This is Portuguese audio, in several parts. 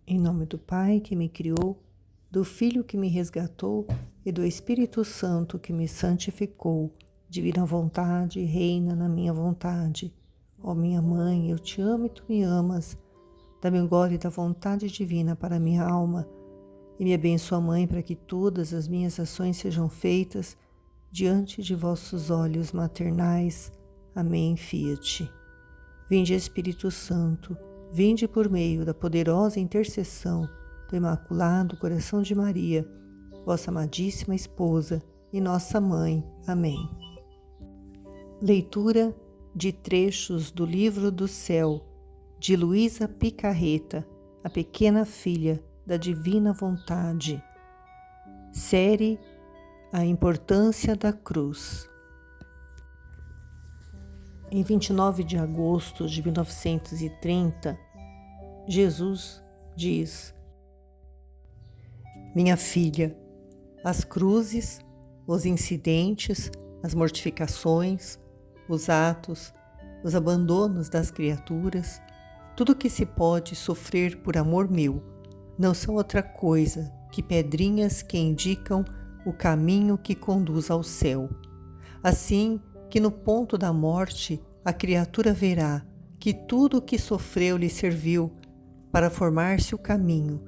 Em nome do Pai que me criou, do Filho que me resgatou e do Espírito Santo que me santificou. Divina vontade, reina na minha vontade. Ó minha mãe, eu te amo e tu me amas. Dá-me o gole da vontade divina para a minha alma. E me abençoa, Mãe, para que todas as minhas ações sejam feitas diante de vossos olhos maternais. Amém, fiat. Vinde, Espírito Santo, vinde por meio da poderosa intercessão do Imaculado Coração de Maria, vossa amadíssima esposa e nossa mãe. Amém. Leitura de trechos do Livro do Céu, de Luísa Picarreta, a pequena filha da Divina Vontade. Série A Importância da Cruz. Em 29 de agosto de 1930, Jesus diz: Minha filha, as cruzes, os incidentes, as mortificações, os atos, os abandonos das criaturas, tudo que se pode sofrer por amor meu, não são outra coisa que pedrinhas que indicam o caminho que conduz ao céu. Assim que no ponto da morte a criatura verá que tudo o que sofreu lhe serviu para formar-se o caminho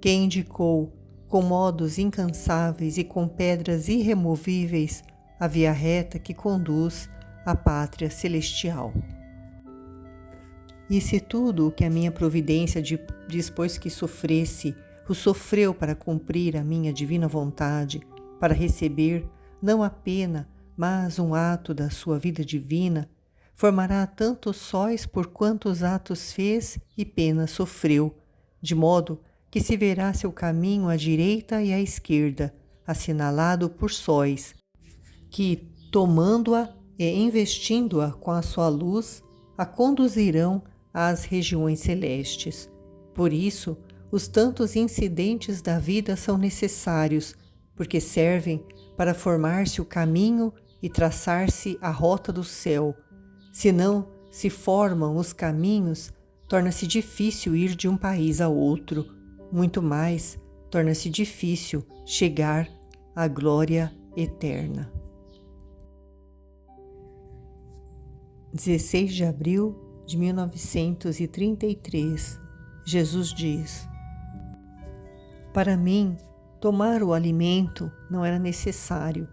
que indicou com modos incansáveis e com pedras irremovíveis a via reta que conduz à pátria celestial. E se tudo o que a minha providência dispôs que sofresse, o sofreu para cumprir a minha divina vontade, para receber não a pena, mas um ato da sua vida divina, formará tantos sóis por quantos atos fez e penas sofreu, de modo que se verá seu caminho à direita e à esquerda, assinalado por sóis, que, tomando-a e investindo-a com a sua luz, a conduzirão às regiões celestes. Por isso, os tantos incidentes da vida são necessários, porque servem para formar-se o caminho e traçar-se a rota do céu. Se não se formam os caminhos, torna-se difícil ir de um país a outro. Muito mais, torna-se difícil chegar à glória eterna. 16 de abril de 1933, Jesus diz: Para mim, tomar o alimento não era necessário,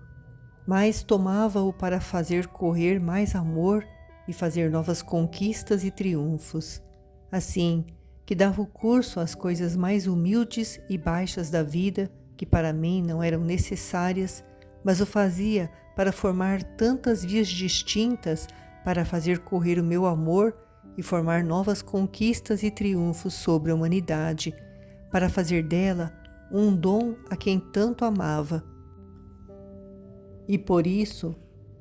mas tomava-o para fazer correr mais amor e fazer novas conquistas e triunfos. Assim, que dava o curso às coisas mais humildes e baixas da vida, que para mim não eram necessárias, mas o fazia para formar tantas vias distintas para fazer correr o meu amor e formar novas conquistas e triunfos sobre a humanidade, para fazer dela um dom a quem tanto amava. E por isso,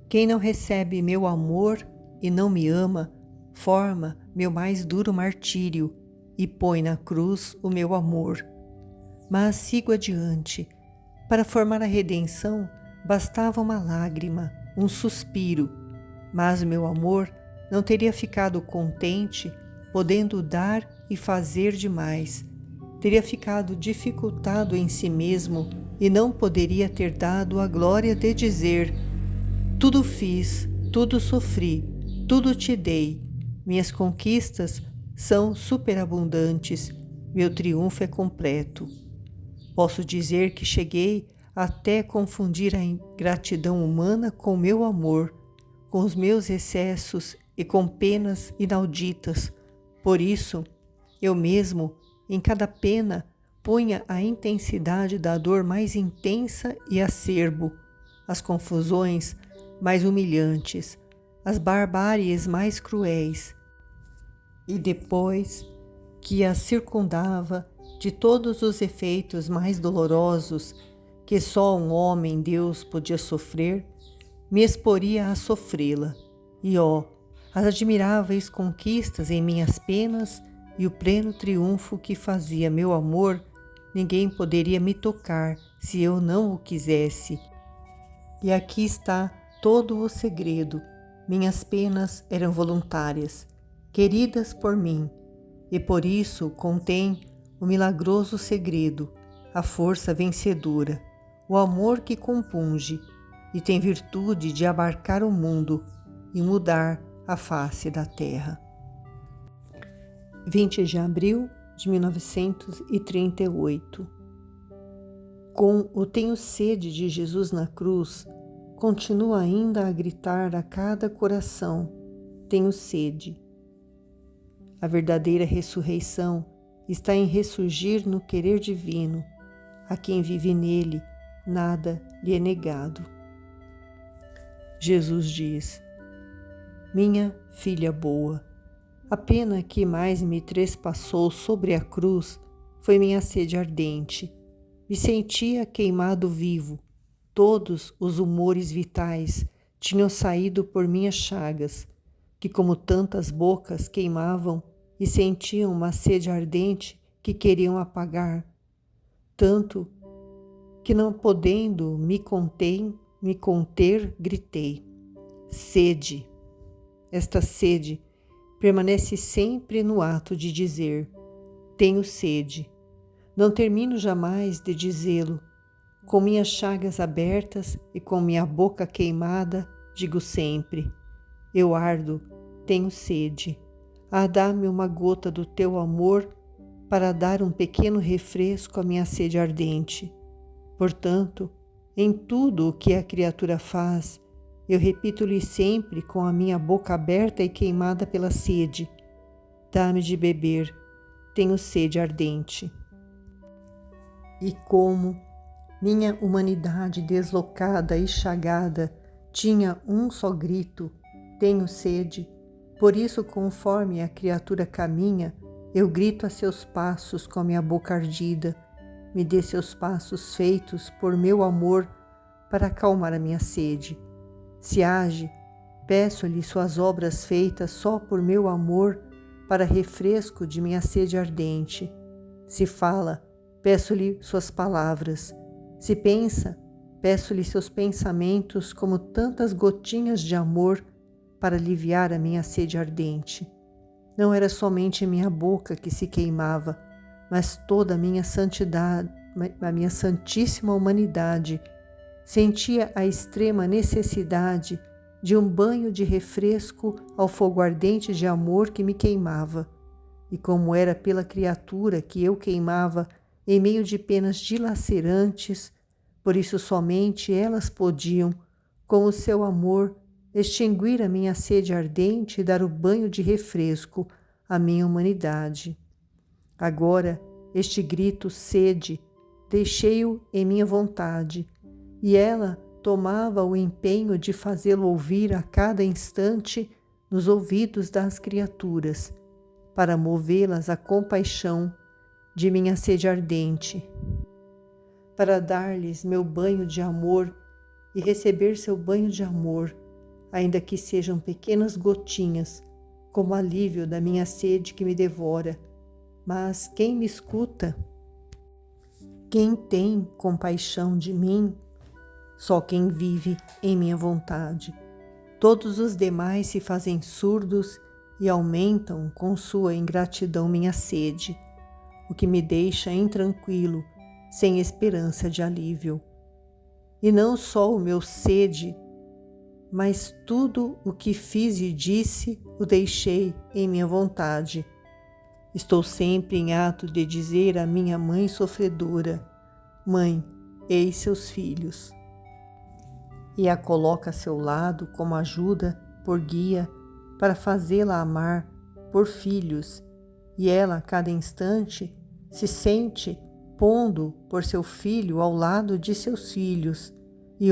quem não recebe meu amor e não me ama, forma meu mais duro martírio e põe na cruz o meu amor. Mas sigo adiante. Para formar a redenção, bastava uma lágrima, um suspiro, mas o meu amor não teria ficado contente, podendo dar e fazer demais. Teria ficado dificultado em si mesmo e não poderia ter dado a glória de dizer: tudo fiz, tudo sofri, tudo te dei. Minhas conquistas são superabundantes, meu triunfo é completo. Posso dizer que cheguei até confundir a ingratidão humana com meu amor, com os meus excessos e com penas inauditas. Por isso, eu mesmo, em cada pena, punha a intensidade da dor mais intensa e acerbo, as confusões mais humilhantes, as barbáries mais cruéis. E depois que a circundava de todos os efeitos mais dolorosos que só um homem Deus podia sofrer, me exporia a sofrê-la. E as admiráveis conquistas em minhas penas e o pleno triunfo que fazia meu amor, ninguém poderia me tocar se eu não o quisesse. E aqui está todo o segredo. Minhas penas eram voluntárias, queridas por mim, e por isso contém o milagroso segredo, a força vencedora, o amor que compunge e tem virtude de abarcar o mundo e mudar a face da terra. 20 de abril de 1938. Com o tenho sede de Jesus na cruz, continua ainda a gritar a cada coração: tenho sede. A verdadeira ressurreição está em ressurgir no querer divino. A quem vive nele, nada lhe é negado. Jesus diz: minha filha boa, a pena que mais me trespassou sobre a cruz foi minha sede ardente. Me sentia queimado vivo. Todos os humores vitais tinham saído por minhas chagas, que como tantas bocas queimavam e sentiam uma sede ardente que queriam apagar. Tanto que não podendo me conter, gritei: sede! Esta sede permanece sempre no ato de dizer: tenho sede. Não termino jamais de dizê-lo. Com minhas chagas abertas e com minha boca queimada, digo sempre: eu ardo, tenho sede. Dá-me uma gota do teu amor para dar um pequeno refresco à minha sede ardente. Portanto, em tudo o que a criatura faz, eu repito-lhe sempre com a minha boca aberta e queimada pela sede: dá-me de beber, tenho sede ardente. E como minha humanidade deslocada e chagada tinha um só grito: tenho sede, por isso, conforme a criatura caminha, eu grito a seus passos com a minha boca ardida: me dê seus passos feitos por meu amor para acalmar a minha sede. Se age, peço-lhe suas obras feitas só por meu amor para refresco de minha sede ardente. Se fala, peço-lhe suas palavras. Se pensa, peço-lhe seus pensamentos como tantas gotinhas de amor para aliviar a minha sede ardente. Não era somente minha boca que se queimava, mas toda a minha santidade, a minha santíssima humanidade sentia a extrema necessidade de um banho de refresco ao fogo ardente de amor que me queimava. E como era pela criatura que eu queimava em meio de penas dilacerantes, por isso somente elas podiam, com o seu amor, extinguir a minha sede ardente e dar o banho de refresco à minha humanidade. Agora, este grito sede, deixei-o em minha vontade, e ela tomava o empenho de fazê-lo ouvir a cada instante nos ouvidos das criaturas, para movê-las à compaixão de minha sede ardente, para dar-lhes meu banho de amor e receber seu banho de amor, ainda que sejam pequenas gotinhas, como alívio da minha sede que me devora. Mas quem me escuta? Quem tem compaixão de mim? Só quem vive em minha vontade. Todos os demais se fazem surdos e aumentam com sua ingratidão minha sede, o que me deixa intranquilo, sem esperança de alívio. E não só o meu sede, mas tudo o que fiz e disse o deixei em minha vontade. Estou sempre em ato de dizer à minha mãe sofredora: mãe, eis seus filhos. E a coloca a seu lado como ajuda, por guia, para fazê-la amar por filhos, e ela a cada instante se sente pondo por seu filho ao lado de seus filhos, e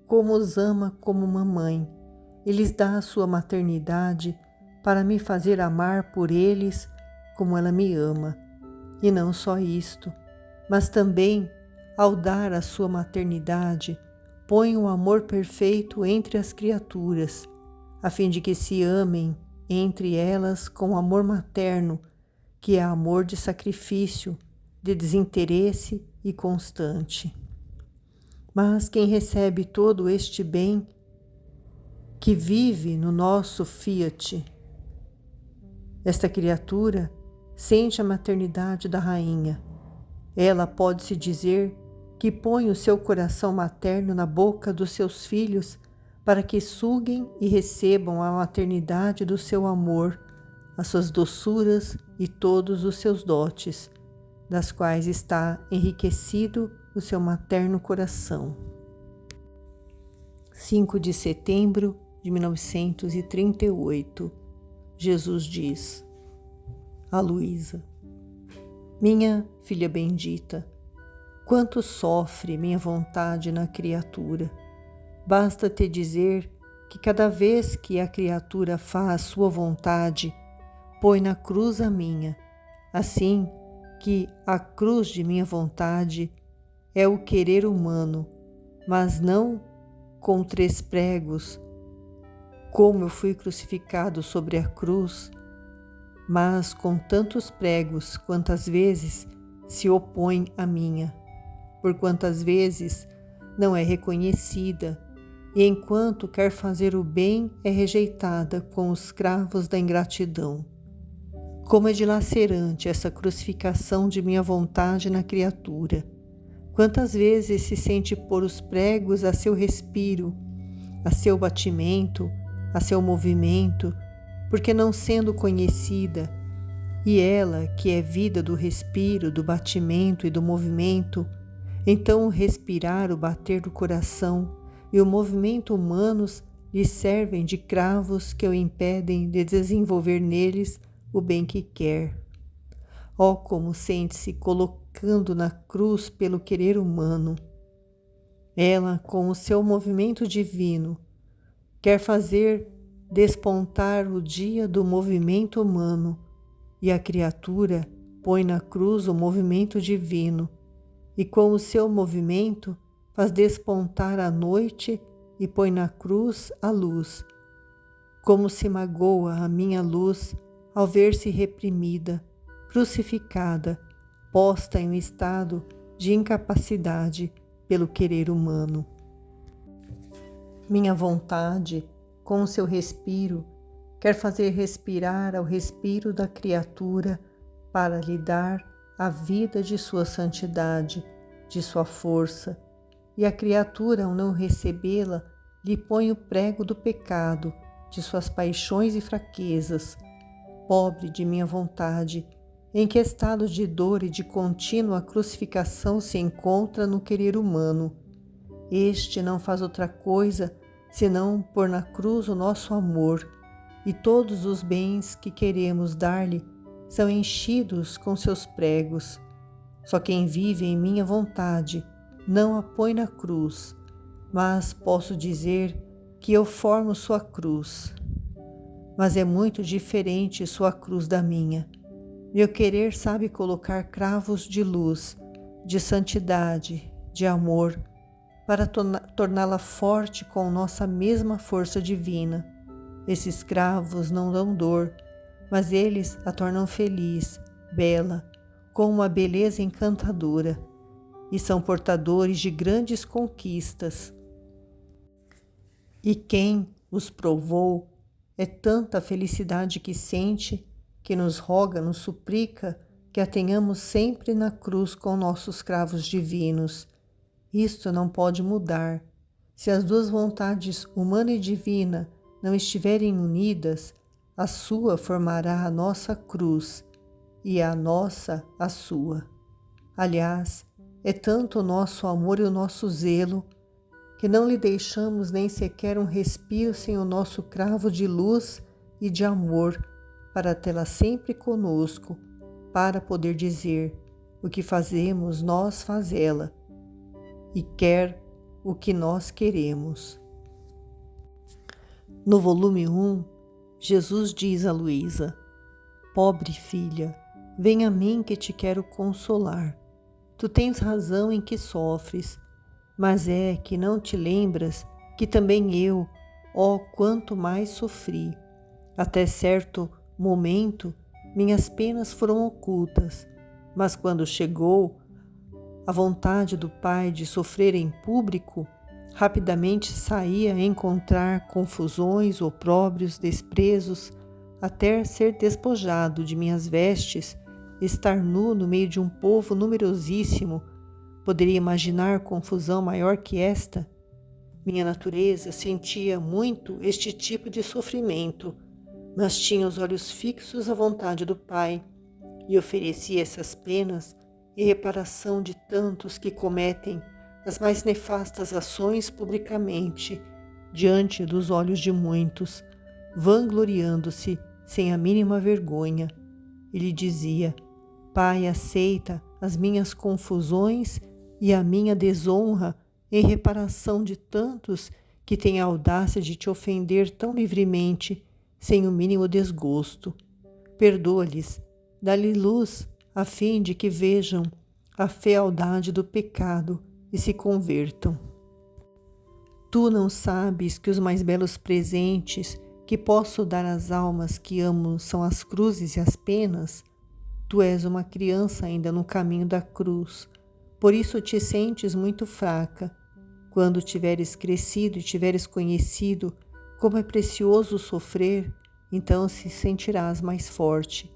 como os ama como uma mãe, e lhes dá a sua maternidade para me fazer amar por eles como ela me ama. E não só isto, mas também, ao dar a sua maternidade, põe um amor perfeito entre as criaturas, a fim de que se amem entre elas com amor materno, que é amor de sacrifício, de desinteresse e constante. Mas quem recebe todo este bem, que vive no nosso fiat, esta criatura sente a maternidade da rainha. Ela pode-se dizer que põe o seu coração materno na boca dos seus filhos para que suguem e recebam a maternidade do seu amor, as suas doçuras e todos os seus dotes, das quais está enriquecido o seu materno coração. 5 de setembro de 1938, Jesus diz: a Luísa: minha filha bendita, quanto sofre minha vontade na criatura. Basta te dizer que cada vez que a criatura faz sua vontade, põe na cruz a minha, assim que a cruz de minha vontade é o querer humano, mas não com 3 pregos, como eu fui crucificado sobre a cruz, mas com tantos pregos quantas vezes se opõe à minha, por quantas vezes não é reconhecida, e enquanto quer fazer o bem é rejeitada com os cravos da ingratidão. Como é dilacerante essa crucificação de minha vontade na criatura! Quantas vezes se sente pôr os pregos a seu respiro, a seu batimento, a seu movimento, porque não sendo conhecida, e ela, que é vida do respiro, do batimento e do movimento, então o respirar, o bater do coração e o movimento humanos lhe servem de cravos que o impedem de desenvolver neles o bem que quer. Oh, como sente-se colocando na cruz pelo querer humano! Ela, com o seu movimento divino, quer fazer despontar o dia do movimento humano, e a criatura põe na cruz o movimento divino, e com o seu movimento faz despontar a noite e põe na cruz a luz. Como se magoa a minha luz ao ver-se reprimida, crucificada, posta em um estado de incapacidade pelo querer humano. Minha vontade, com o seu respiro, quer fazer respirar ao respiro da criatura para lhe dar a vida de sua santidade, de sua força, e a criatura, ao não recebê-la, lhe põe o prego do pecado, de suas paixões e fraquezas. Pobre de minha vontade, em que estado de dor e de contínua crucificação se encontra no querer humano. Este não faz outra coisa senão pôr na cruz o nosso amor, e todos os bens que queremos dar-lhe são enchidos com seus pregos. Só quem vive em minha vontade não a põe na cruz, mas posso dizer que eu formo sua cruz. Mas é muito diferente sua cruz da minha. Meu querer sabe colocar cravos de luz, de santidade, de amor, para torná-la forte com nossa mesma força divina. Esses cravos não dão dor, mas eles a tornam feliz, bela, com uma beleza encantadora, e são portadores de grandes conquistas. E quem os provou é tanta a felicidade que sente, que nos roga, nos suplica que a tenhamos sempre na cruz com nossos cravos divinos. Isto não pode mudar. Se as duas vontades, humana e divina, não estiverem unidas, a sua formará a nossa cruz e a nossa a sua. Aliás, é tanto o nosso amor e o nosso zelo que não lhe deixamos nem sequer um respiro sem o nosso cravo de luz e de amor, para tê-la sempre conosco, para poder dizer: o que fazemos, nós fazê-la, e quer o que nós queremos. No volume 1, Jesus diz a Luísa: pobre filha, vem a mim que te quero consolar. Tu tens razão em que sofres, mas é que não te lembras que também eu, ó, quanto mais sofri. Até certo momento, minhas penas foram ocultas, mas quando chegou a vontade do Pai de sofrer em público, rapidamente saía a encontrar confusões, opróbrios, desprezos, até ser despojado de minhas vestes estar nu no meio de um povo numerosíssimo, poderia imaginar confusão maior que esta? Minha natureza sentia muito este tipo de sofrimento, mas tinha os olhos fixos à vontade do Pai e oferecia essas penas em reparação de tantos que cometem as mais nefastas ações publicamente, diante dos olhos de muitos, vangloriando-se sem a mínima vergonha. Ele dizia: Pai, aceita as minhas confusões e a minha desonra em reparação de tantos que têm a audácia de te ofender tão livremente, sem o mínimo desgosto. Perdoa-lhes, dá-lhe luz, a fim de que vejam a fealdade do pecado e se convertam. Tu não sabes que os mais belos presentes que posso dar às almas que amo são as cruzes e as penas? Tu és uma criança ainda no caminho da cruz, por isso te sentes muito fraca. Quando tiveres crescido e tiveres conhecido como é precioso sofrer, então se sentirás mais forte.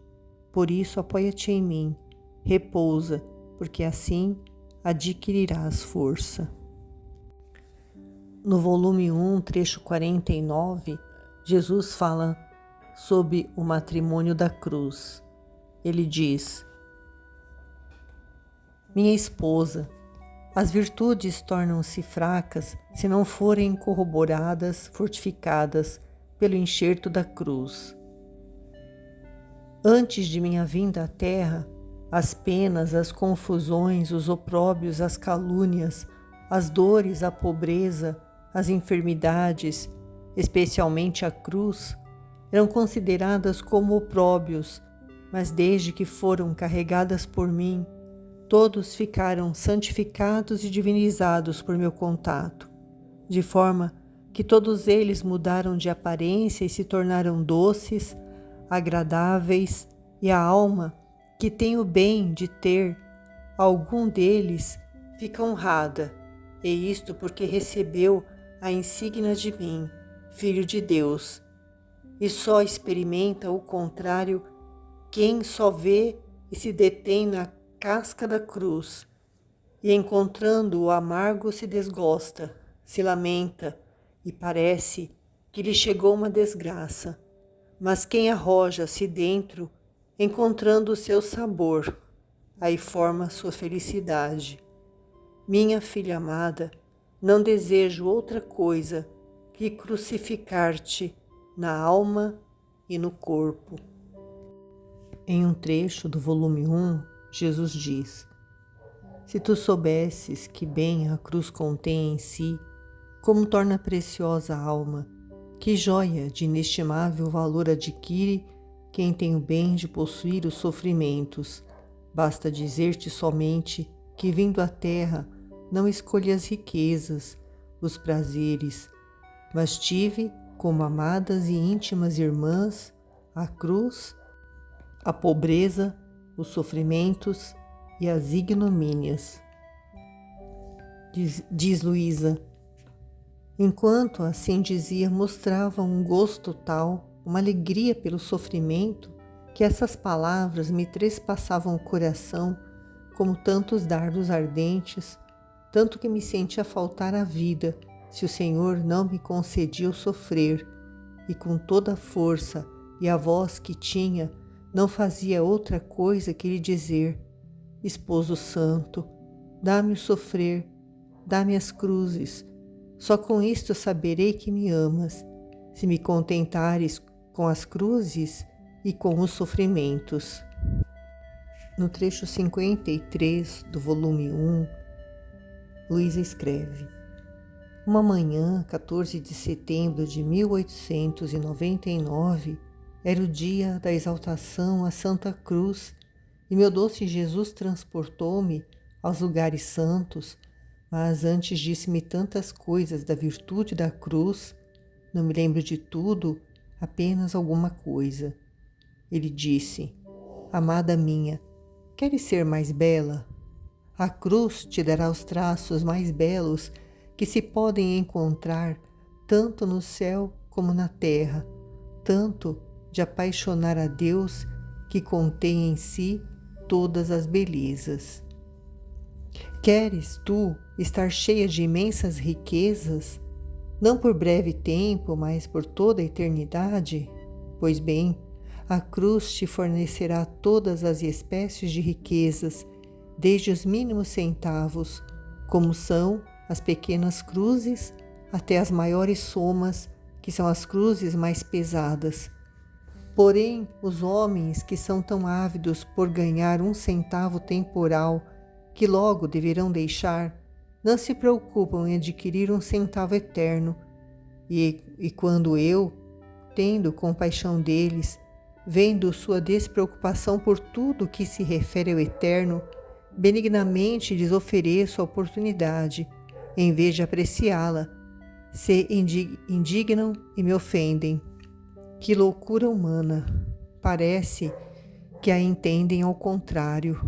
Por isso apoia-te em mim, repousa, porque assim adquirirás força. No volume 1, trecho 49, Jesus fala sobre o matrimônio da cruz. Ele diz: Minha esposa, as virtudes tornam-se fracas se não forem corroboradas, fortificadas pelo enxerto da cruz. Antes de minha vinda à terra, as penas, as confusões, os opróbios, as calúnias, as dores, a pobreza, as enfermidades, especialmente a cruz, eram consideradas como opróbios, mas desde que foram carregadas por mim, todos ficaram santificados e divinizados por meu contato, de forma que todos eles mudaram de aparência e se tornaram doces, agradáveis, e a alma, que tem o bem de ter algum deles, fica honrada, e isto porque recebeu a insígnia de mim, Filho de Deus, e só experimenta o contrário quem só vê e se detém na casca da cruz, e encontrando o amargo se desgosta, se lamenta, e parece que lhe chegou uma desgraça. Mas quem arroja-se dentro, encontrando o seu sabor, aí forma sua felicidade. Minha filha amada, não desejo outra coisa que crucificar-te na alma e no corpo. Em um trecho do volume 1, Jesus diz: Se tu soubesses que bem a cruz contém em si, como torna preciosa a alma, que joia de inestimável valor adquire quem tem o bem de possuir os sofrimentos. Basta dizer-te somente que, vindo à terra, não escolhi as riquezas, os prazeres, mas tive, como amadas e íntimas irmãs, a cruz, a pobreza, os sofrimentos e as ignomínias. Diz Luísa. Enquanto assim dizia, mostrava um gosto tal, uma alegria pelo sofrimento, que essas palavras me trespassavam o coração como tantos dardos ardentes, tanto que me sentia faltar a vida, se o Senhor não me concedia o sofrer, e com toda a força e a voz que tinha, não fazia outra coisa que lhe dizer: Esposo Santo, dá-me o sofrer, dá-me as cruzes, só com isto saberei que me amas, se me contentares com as cruzes e com os sofrimentos. No trecho 53 do volume 1, Luísa escreve: Uma manhã, 14 de setembro de 1899, era o dia da exaltação à Santa Cruz, e meu doce Jesus transportou-me aos lugares santos, mas antes disse-me tantas coisas da virtude da cruz, não me lembro de tudo, apenas alguma coisa. Ele disse: Amada minha, queres ser mais bela? A cruz te dará os traços mais belos que se podem encontrar tanto no céu como na terra, tanto de apaixonar a Deus, que contém em si todas as belezas. Queres tu estar cheia de imensas riquezas, não por breve tempo, mas por toda a eternidade? Pois bem, a cruz te fornecerá todas as espécies de riquezas, desde os mínimos centavos, como são as pequenas cruzes, até as maiores somas, que são as cruzes mais pesadas. Porém, os homens que são tão ávidos por ganhar um centavo temporal, que logo deverão deixar, não se preocupam em adquirir um centavo eterno. E quando eu, tendo compaixão deles, vendo sua despreocupação por tudo que se refere ao eterno, benignamente lhes ofereço a oportunidade, em vez de apreciá-la, se indignam e me ofendem. Que loucura humana! Parece que a entendem ao contrário.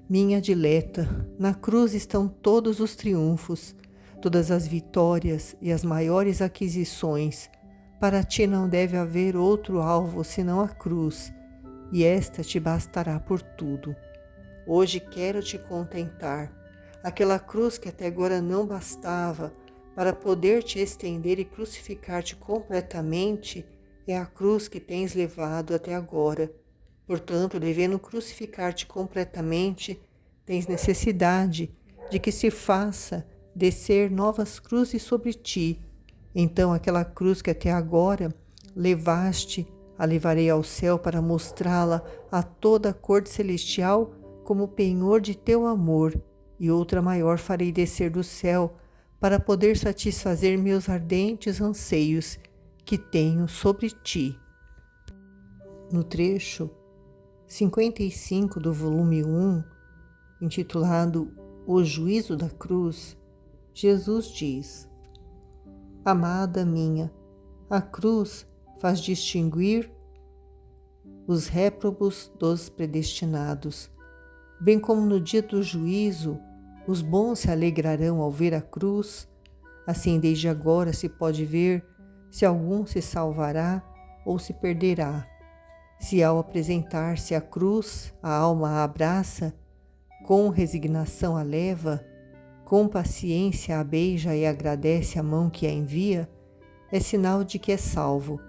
Minha dileta, na cruz estão todos os triunfos, todas as vitórias e as maiores aquisições. Para ti não deve haver outro alvo senão a cruz, e esta te bastará por tudo. Hoje quero te contentar. Aquela cruz que até agora não bastava para poder te estender e crucificar-te completamente, é a cruz que tens levado até agora. Portanto, devendo crucificar-te completamente, tens necessidade de que se faça descer novas cruzes sobre ti. Então, aquela cruz que até agora levaste, a levarei ao céu para mostrá-la a toda a corte celestial como penhor de teu amor, e outra maior farei descer do céu para poder satisfazer meus ardentes anseios que tenho sobre ti. No trecho 55 do volume 1, intitulado O Juízo da Cruz, Jesus diz: Amada minha, a cruz faz distinguir os réprobos dos predestinados. Bem como no dia do juízo, os bons se alegrarão ao ver a cruz, assim desde agora se pode ver se algum se salvará ou se perderá. Se ao apresentar-se à cruz, a alma a abraça, com resignação a leva, com paciência a beija e agradece a mão que a envia, é sinal de que é salvo.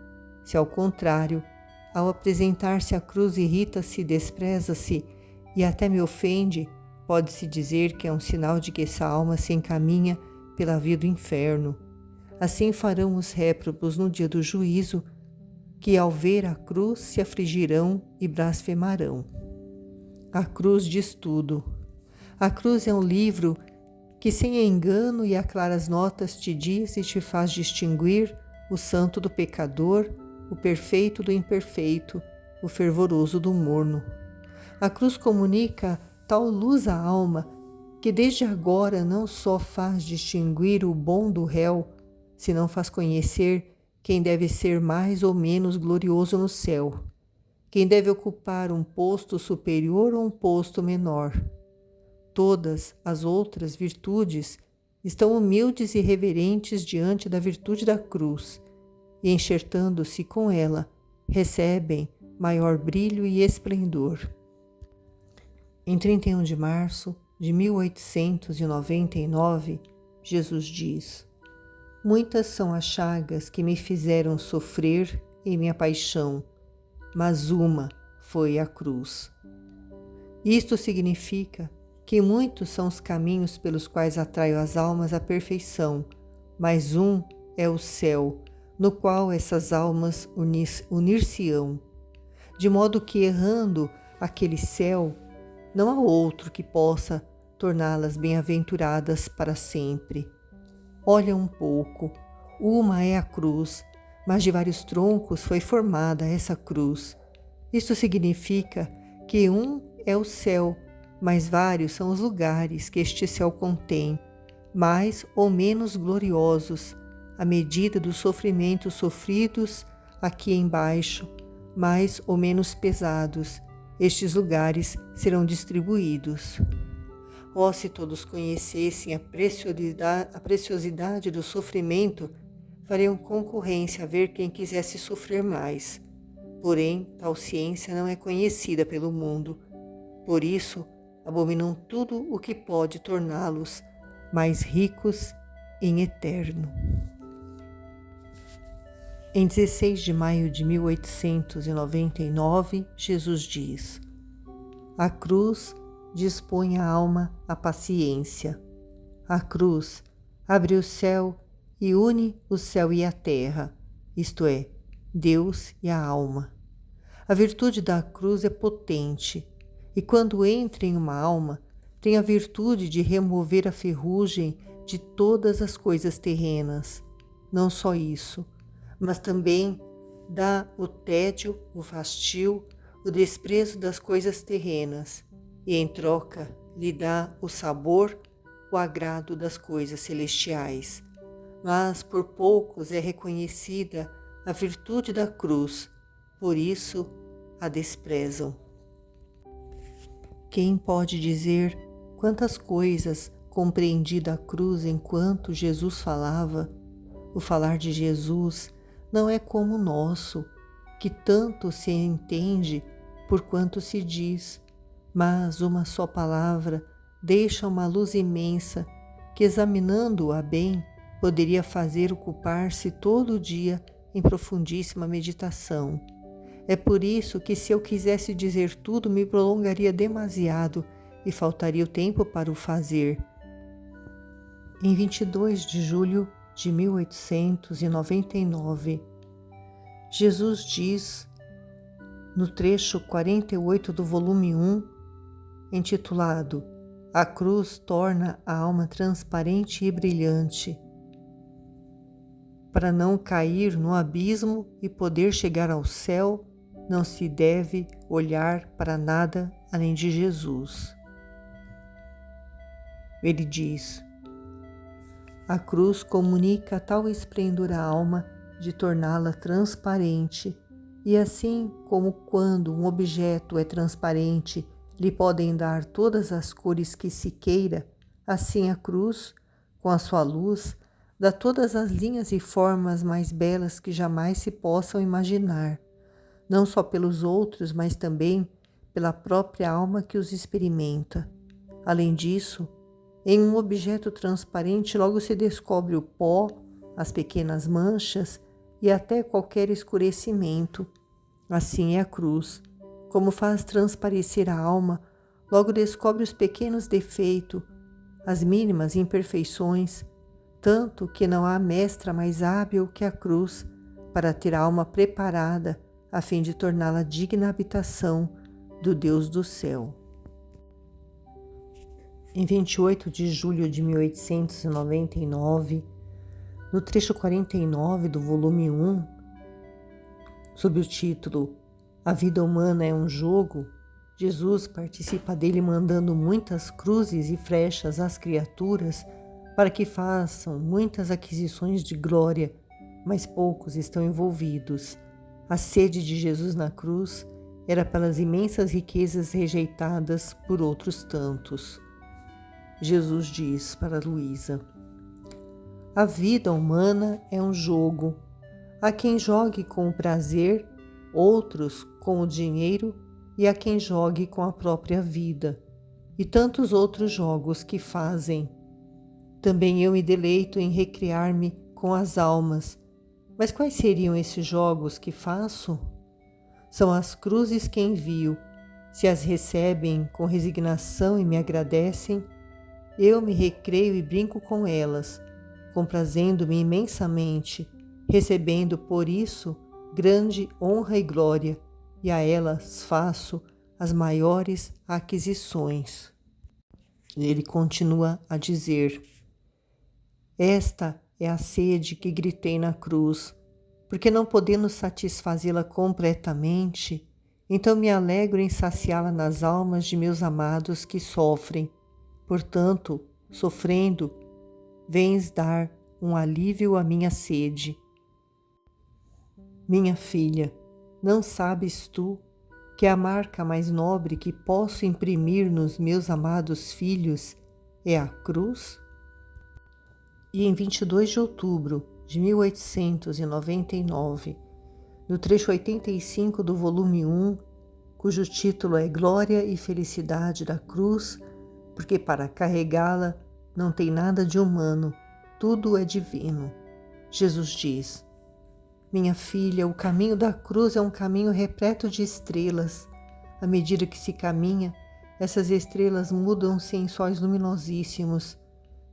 Se ao contrário, ao apresentar-se à cruz irrita-se, despreza-se e até me ofende, pode-se dizer que é um sinal de que essa alma se encaminha pela via do inferno. Assim farão os réprobos no dia do juízo, que ao ver a cruz se afligirão e blasfemarão. A cruz diz tudo. A cruz é um livro que sem engano e a claras notas te diz e te faz distinguir o santo do pecador, o perfeito do imperfeito, o fervoroso do morno. A cruz comunica tal luz à alma que desde agora não só faz distinguir o bom do réu, senão faz conhecer quem deve ser mais ou menos glorioso no céu, quem deve ocupar um posto superior ou um posto menor. Todas as outras virtudes estão humildes e reverentes diante da virtude da cruz, e enxertando-se com ela, recebem maior brilho e esplendor. Em 31 de março de 1899, Jesus diz: Muitas são as chagas que me fizeram sofrer em minha paixão, mas uma foi a cruz. Isto significa que muitos são os caminhos pelos quais atraio as almas à perfeição, mas um é o céu, no qual essas almas unir-se-ão, de modo que, errando aquele céu, não há outro que possa torná-las bem-aventuradas para sempre. Olha um pouco, uma é a cruz, mas de vários troncos foi formada essa cruz. Isto significa que um é o céu, mas vários são os lugares que este céu contém, mais ou menos gloriosos, à medida dos sofrimentos sofridos aqui embaixo, mais ou menos pesados. Estes lugares serão distribuídos. Oh, se todos conhecessem a preciosidade do sofrimento, fariam concorrência a ver quem quisesse sofrer mais. Porém, tal ciência não é conhecida pelo mundo. Por isso, abominam tudo o que pode torná-los mais ricos em eterno. Em 16 de maio de 1899, Jesus diz: a cruz dispõe a alma à paciência. A cruz abre o céu e une o céu e a terra, isto é, Deus e a alma. A virtude da cruz é potente, e quando entra em uma alma, tem a virtude de remover a ferrugem de todas as coisas terrenas. Não só isso, mas também dá o tédio, o fastio, o desprezo das coisas terrenas, e em troca lhe dá o sabor, o agrado das coisas celestiais. Mas por poucos é reconhecida a virtude da cruz, por isso a desprezam. Quem pode dizer quantas coisas compreendi da cruz enquanto Jesus falava? O falar de Jesus não é como o nosso, que tanto se entende por quanto se diz, mas uma só palavra deixa uma luz imensa que, examinando-a bem, poderia fazer ocupar-se todo o dia em profundíssima meditação. É por isso que, se eu quisesse dizer tudo, me prolongaria demasiado e faltaria o tempo para o fazer. Em 22 de julho de 1899, Jesus diz, no trecho 48 do volume 1, intitulado A cruz torna a alma transparente e brilhante. Para não cair no abismo e poder chegar ao céu, não se deve olhar para nada além de Jesus. Ele diz: a cruz comunica tal esplendor à alma de torná-la transparente, e assim como quando um objeto é transparente, lhe podem dar todas as cores que se queira, assim a cruz, com a sua luz, dá todas as linhas e formas mais belas que jamais se possam imaginar, não só pelos outros, mas também pela própria alma que os experimenta. Além disso, em um objeto transparente logo se descobre o pó, as pequenas manchas e até qualquer escurecimento. Assim é a cruz. Como faz transparecer a alma, logo descobre os pequenos defeitos, as mínimas imperfeições, tanto que não há mestra mais hábil que a cruz para ter a alma preparada a fim de torná-la digna habitação do Deus do céu. Em 28 de julho de 1899, no trecho 49 do volume 1, sob o título A Vida Humana é um Jogo, Jesus participa dele mandando muitas cruzes e flechas às criaturas para que façam muitas aquisições de glória, mas poucos estão envolvidos. A sede de Jesus na cruz era pelas imensas riquezas rejeitadas por outros tantos. Jesus diz para Luísa: a vida humana é um jogo. Há quem jogue com o prazer, outros com o dinheiro e há quem jogue com a própria vida, e tantos outros jogos que fazem. Também eu me deleito em recriar-me com as almas. Mas quais seriam esses jogos que faço? São as cruzes que envio. Se as recebem com resignação e me agradecem, eu me recreio e brinco com elas, comprazendo-me imensamente, recebendo por isso grande honra e glória, e a elas faço as maiores aquisições. Ele continua a dizer: esta é a sede que gritei na cruz, porque não podendo satisfazê-la completamente, então me alegro em saciá-la nas almas de meus amados que sofrem. Portanto, sofrendo, vens dar um alívio à minha sede. Minha filha, não sabes tu que a marca mais nobre que posso imprimir nos meus amados filhos é a cruz? E em 22 de outubro de 1899, no trecho 85 do volume 1, cujo título é Glória e Felicidade da Cruz, porque para carregá-la não tem nada de humano, tudo é divino. Jesus diz: minha filha, o caminho da cruz é um caminho repleto de estrelas. À medida que se caminha, essas estrelas mudam-se em sóis luminosíssimos.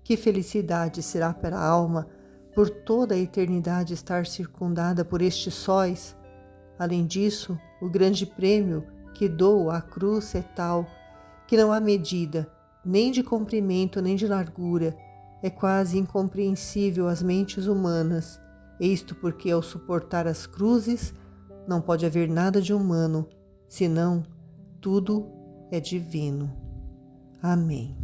Que felicidade será para a alma por toda a eternidade estar circundada por estes sóis. Além disso, o grande prêmio que dou à cruz é tal que não há medida, nem de comprimento nem de largura. É quase incompreensível às mentes humanas. Isto porque, ao suportar as cruzes, não pode haver nada de humano, senão tudo é divino. Amém.